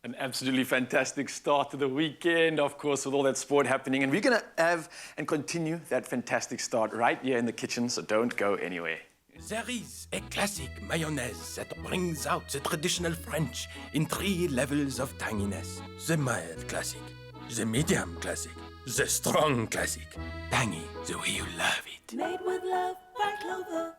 An absolutely fantastic start to the weekend, of course, with all that sport happening. And we're going to have and continue that fantastic start right here in the kitchen, so don't go anywhere. There is a classic mayonnaise that brings out the traditional French in 3 levels of tanginess. The mild classic, the medium classic, the strong classic. Tangy the way you love it. Made with love by Clover.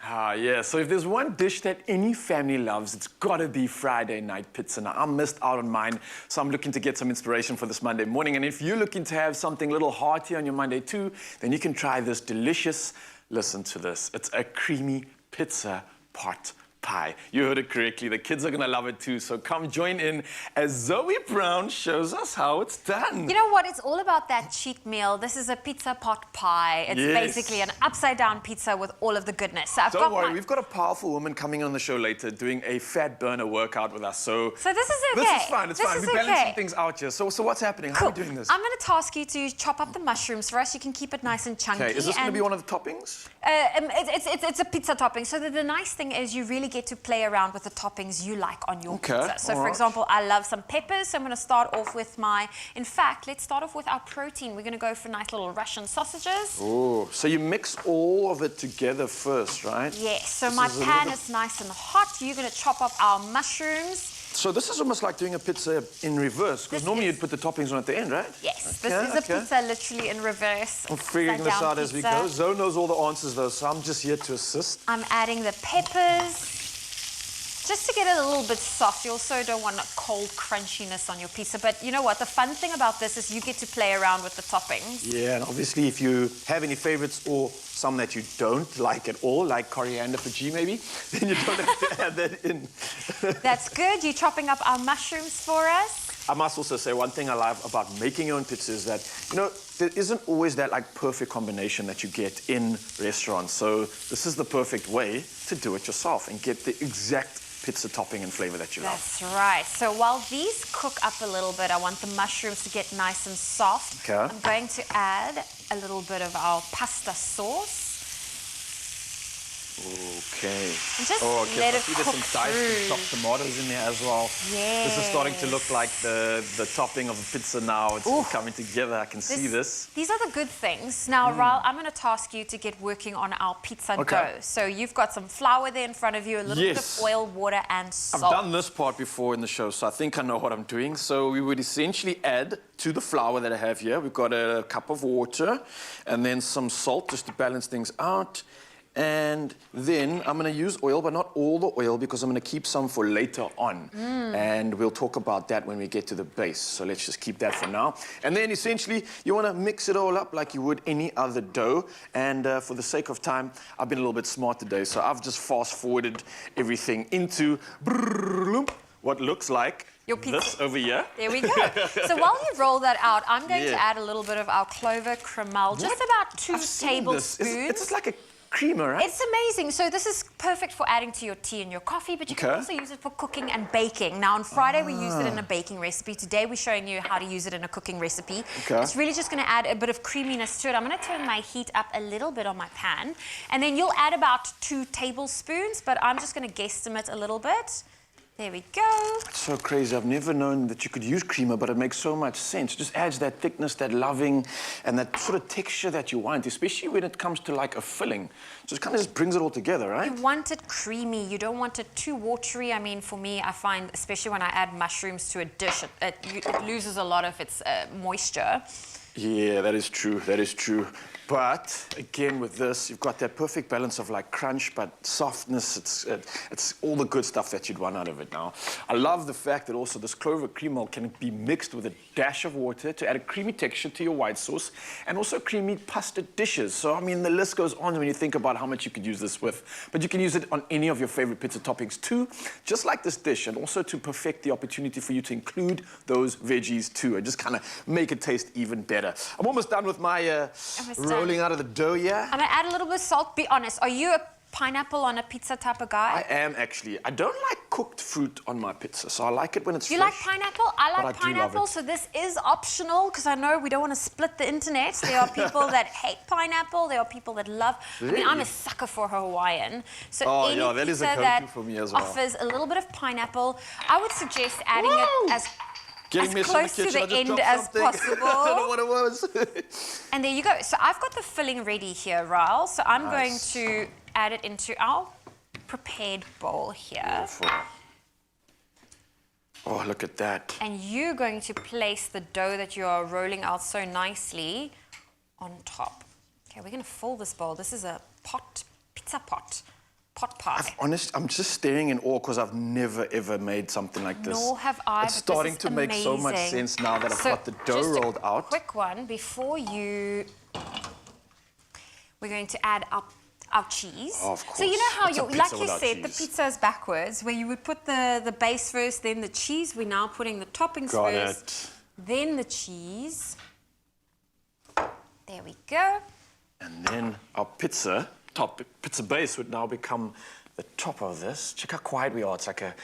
Ah, yeah, so if there's one dish that any family loves, it's gotta be Friday night pizza. Now, I missed out on mine, so I'm looking to get some inspiration for this Monday morning. And if you're looking to have something a little hearty on your Monday too, then you can try this delicious, listen to this, it's a creamy pizza pot pie. You heard it correctly. The kids are going to love it too. So come join in as Zoe Brown shows us how it's done. You know what? It's all about that cheat meal. This is a pizza pot pie. It's basically an upside-down pizza with all of the goodness. So Don't worry, we've got a powerful woman coming on the show later doing a fat burner workout with us. So this is okay. This is fine. It's fine. We're balancing things out here. So what's happening? How are we doing this? I'm going to task you to chop up the mushrooms for us. You can keep it nice and chunky. Okay, is this going to be one of the toppings? It's a pizza topping. So the nice thing is you really get to play around with the toppings you like on your pizza. So for example, I love some peppers, so I'm going to start off with in fact, let's start off with our protein. We're going to go for nice little Russian sausages. Oh, so you mix all of it together first, right? Yes, so my pan is nice and hot. You're going to chop up our mushrooms. So this is almost like doing a pizza in reverse, because normally you'd put the toppings on at the end, right? Yes, this is a pizza literally in reverse. I'm figuring this out as we go. Zoe knows all the answers though, so I'm just here to assist. I'm adding the peppers. Just to get it a little bit soft. You also don't want a cold crunchiness on your pizza. But you know what? The fun thing about this is you get to play around with the toppings. Yeah, and obviously if you have any favorites or some that you don't like at all, like coriander bhaji maybe, then you don't have to add that in. That's good. You're chopping up our mushrooms for us. I must also say one thing I love about making your own pizza is that, you know, there isn't always that like perfect combination that you get in restaurants. So this is the perfect way to do it yourself and get the exact pizza topping and flavor that you love. That's right. So while these cook up a little bit, I want the mushrooms to get nice and soft. Okay. I'm going to add a little bit of our pasta sauce. Okay. Just let it cook there's some diced and chopped tomatoes in there as well. Yes. This is starting to look like the topping of a pizza now. It's all coming together. I can see this. These are the good things. Now, Raul, I'm going to task you to get working on our pizza dough. So you've got some flour there in front of you, a little bit of oil, water, and salt. I've done this part before in the show, so I think I know what I'm doing. So we would essentially add to the flour that I have here, we've got a cup of water and then some salt just to balance things out. And then I'm going to use oil, but not all the oil, because I'm going to keep some for later on. And we'll talk about that when we get to the base. So let's just keep that for now. And then essentially, you want to mix it all up like you would any other dough. And for the sake of time, I've been a little bit smart today. So I've just fast-forwarded everything into what looks like this over here. There we go. So while you roll that out, I'm going to add a little bit of our Clover Creamel, just about 2 tablespoons. It's like a creamer, right? It's amazing. So this is perfect for adding to your tea and your coffee, but you can also use it for cooking and baking. Now, on Friday, we used it in a baking recipe. Today, we're showing you how to use it in a cooking recipe. It's really just going to add a bit of creaminess to it. I'm going to turn my heat up a little bit on my pan, and then you'll add about 2 tablespoons, but I'm just going to guesstimate a little bit. There we go. It's so crazy. I've never known that you could use creamer, but it makes so much sense. It just adds that thickness, that loving, and that sort of texture that you want, especially when it comes to like a filling. So it kind of just brings it all together, right? You want it creamy. You don't want it too watery. I mean, for me, I find, especially when I add mushrooms to a dish, it loses a lot of its moisture. Yeah, that is true. That is true. But again, with this, you've got that perfect balance of like crunch, but softness. It's all the good stuff that you'd want out of it now. I love the fact that also this Clover Creamel can be mixed with a dash of water to add a creamy texture to your white sauce and also creamy pasta dishes. So, I mean, the list goes on when you think about how much you could use this with. But you can use it on any of your favorite pizza toppings too, just like this dish, and also to perfect the opportunity for you to include those veggies too and just kind of make it taste even better. I'm almost done with my rolling out of the dough, yeah? I'm going to add a little bit of salt. Be honest, are you a pineapple on a pizza type of guy? I am actually. I don't like cooked fruit on my pizza, so I like it when it's Do you fresh. like pineapple? I like but I do love pineapple, it. so this is optional because I know we don't want to split the internet. There are people that hate pineapple. There are people that love. I mean, I'm a sucker for Hawaiian. So Oh, any yeah, that is a pizza go-to that for me as well. offers a little bit of pineapple, I would suggest adding it as close to the end as possible. I don't know what it was. And there you go. So I've got the filling ready here, Raul. So I'm going Nice. to add it into our prepared bowl here. Beautiful. Oh, look at that. And you're going to place the dough that you are rolling out so nicely on top. Okay, we're going to fill this bowl. This is a pizza pot pie. I'm just staring in awe because I've never ever made something like this. Nor have I. It's but starting this to is make so much amazing. sense now that I've So got the dough just rolled out. Quick one before you. We're going to add our cheese. Oh, of course. So you know how What's a you, pizza like you without said, the cheese? pizza is backwards, where you would put the base first, then the cheese. We're now putting the toppings Got first, it. then the cheese. There we go. And then our pizza base would now become the top of this. Check how quiet we are. It's like a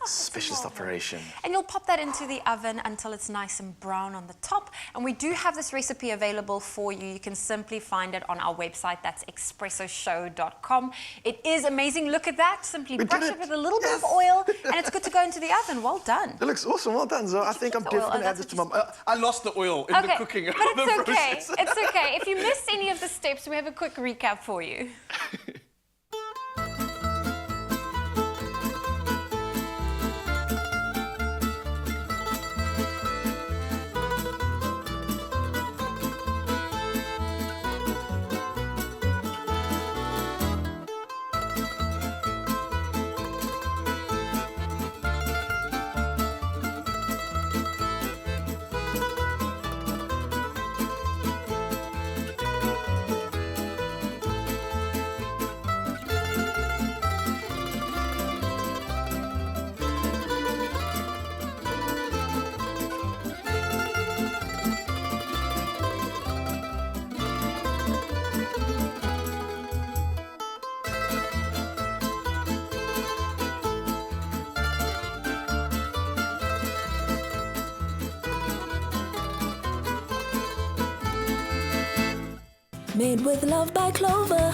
specialist operation. And you'll pop that into the oven until it's nice and brown on the top. And we do have this recipe available for you. You can simply find it on our website. That's expressoshow.com. It is amazing. Look at that. Simply We brush did it it. with a little bit Yes. of oil, and it's good to go into the oven. Well done. It looks awesome. Well done, Zoe. I think I'm keep the oil? definitely Oh, add this that's to my... I lost the oil in the cooking but of the it's okay. process. It's okay. If you missed any of the steps, we have a quick recap for you. Made with love by Clover.